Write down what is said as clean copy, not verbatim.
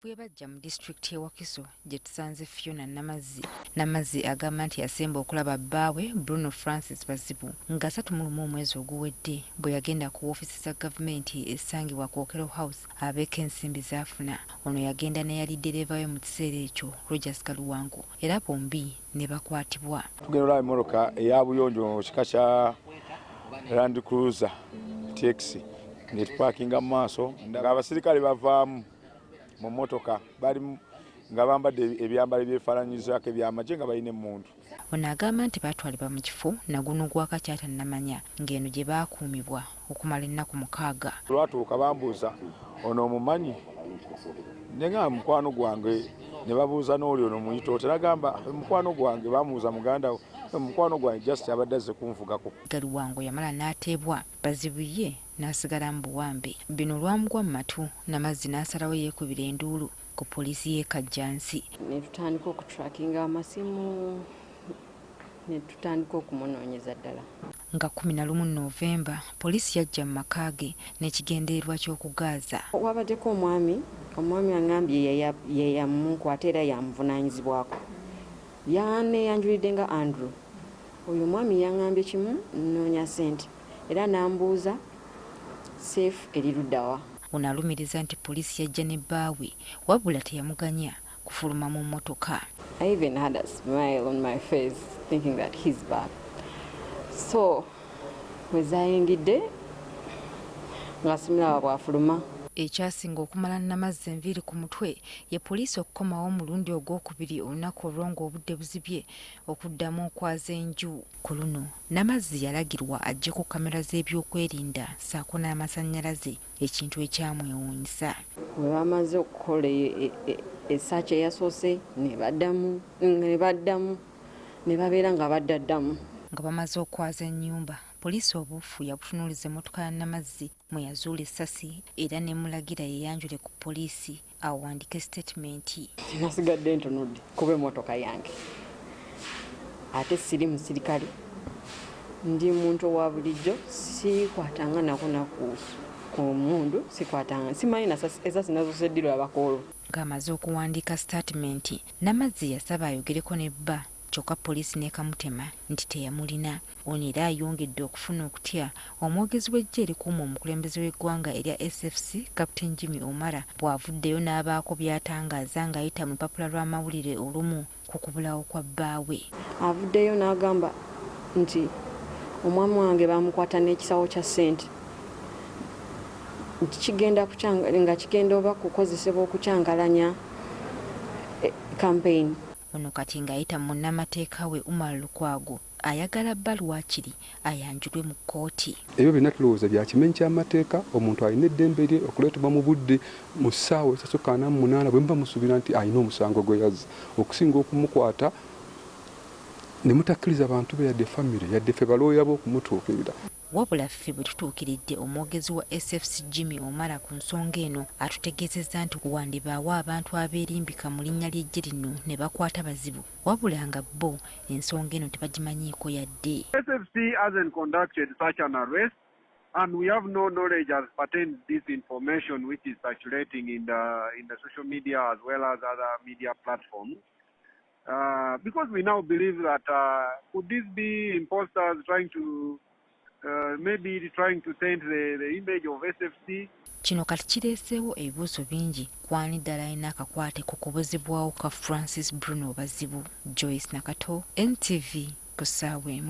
Bwe bajja mu disitulikiti y'Ewakiso gye tusanze Phionah Namazzi. Namazzi agamba nti yasemba okulaba bbaawe Bruno Francis Bazibu nga 31 omwezi oguwedde bwe yagenda ku woofiisi za gavumenti essangibwa ku Okero House abeeko ensimbi z'afuna. Ono yagenda ne yali ddereeva we mu kiseera ekyo Rogers Kaluwango era bombi ne bakwatibwa. Tugenda olaba emmoloka eya buyonjo mu kika kya Land Cruiser taxi ne tupaakinga mu maaso ng'abasirikale bavaamu mu motoka bali nga bambadde ebyambalo byefaananyizaako ebyamagye nga balina emmundu. Ono agamba nti baatwalibwa mu kifo naguno gw'akakyata nnamanya ng'eno gye baakuumibwa okumala ennaku 6. Olwatuuka bambuuza ono omumanyi ne nga mukwano gwange ne babuuza n'oli ono muyita oti n'agamba mukwano gwange bamubuuza muganda we mukwano gwange just abadde azze kunvugako. Galuwango yamala n'ateebwa Bazibu ye n'asigala mu buwambe. Bino olwamugwa mu matu Namazzi n'asalawo yeekubira enduulu ku poliisi y'e Kajjansi. Ne tutandika okutrakinga amasimu ne tutandika okumunoonyeza ddala. Nga 11 Novemba poliisi yajja mu maka ge n'ekigendererwa ky'okugaaza. Wabaddeko omwami angambye ye yamunkwata era yamuvunaanyizibwako. Yaneeyanjulidde nga Andrew. Oyo omwami yangambye kimu nnoonya ssente era n'ambuuza safe eri luddawa. Ono alumiriza nti poliisi yajja ne bbaawe wabula teyamuganya kufuluma mu mmotoka. I even had a smile on my face thinking that he's back. So bwe zaayingidde nga simulaba bw'afuluma. Ekyasinga okumala Namazzi enviiri ku mutwe ye poliisi okukomawo omulundi ogwokubiri olunaku olwo ng'obudde buzibye okuddamu okwaza enju. Ku luno Namazzi yalagirwa aggyeko kamera z'ebyokwerinda ssaako n'amasannyalaze, ekintu ekyamwewuunyisa. Bwe bamaze okukola essaaci eyasoose ne baddamu ne babeera nga baddaddamu. Nga bamaze okwaza ennyumba poliisi obuufu yabutunuuliza emmotoka ya Namazzi mwe yazuula essasi era nemulagira yeeyanjule ku poliisi awandiike sitatimenti. Nasigadde ntunudde kuba emmotoka yange. Ate siri musirikale, ndi muntu owa bulijjo, sikwatanga nakona ku mundu, sikwatanga simanyi esasi nazo seddirwa abakoolo. Ng'amaze okuwandiika sitatimenti Namazzi yasaba ayogereko ne bba kyokka poliisi n'ekamutema nti teyamulina. Ono era ayongedde okufuna okutya omwogezi w'eggye erikuuma omukulembeze w'eggwanga erya SFC Captain Omara bw'avuddeyo n'abaako by'atangaaza ng'ayita mu lupapula lw'amawulire olumu ku kubulawo kwa bbaawe. Avuddeyo n'agamba nti omwami wange bamukwata n'ekisawo kya ssente nti kigenda oba kukozesebwa okukyangalanya campaign. Ono kati ng'ayita mu munnamateeka we Omara ayagala bba lwakiri ayanjulwe mu kkooti. Ebyo byonna tulowooza bya kimenyi ky'amateeka. Omuntu alina eddembe lye okuleetebwa mu budde mu ssaawa 48 bwe muba musuubira nti alina omusango gwe yazza, okusinga okumukwata ne mutakkiriza bantu be yadde famire yadde ffe balooya be okumutuukirira. Wabula ffe bwe tutuukiridde omwogezi wa SFC Omara ku nsonga eno atutegeezezza nti wandibaawo abantu abeerimbika mu linnya ly'eggye lino ne bakwata Bazibu wabula nga bo ensonga eno tebagimanyiiko yadde. SFC hasn't conducted such an arrest and we have no knowledge as pertains this information which is circulating in the social media as well as other media platforms. Because we now believe that could this be imposters maybe trying to taint the image of SFC. Kino kati kireeseewo ebibuuzo bingi kwani ddala alina akakwate ku kubuzibwawo ka Francis Bruno Bazibu. Joyce Nakato, NTV, ku ssaawa emu.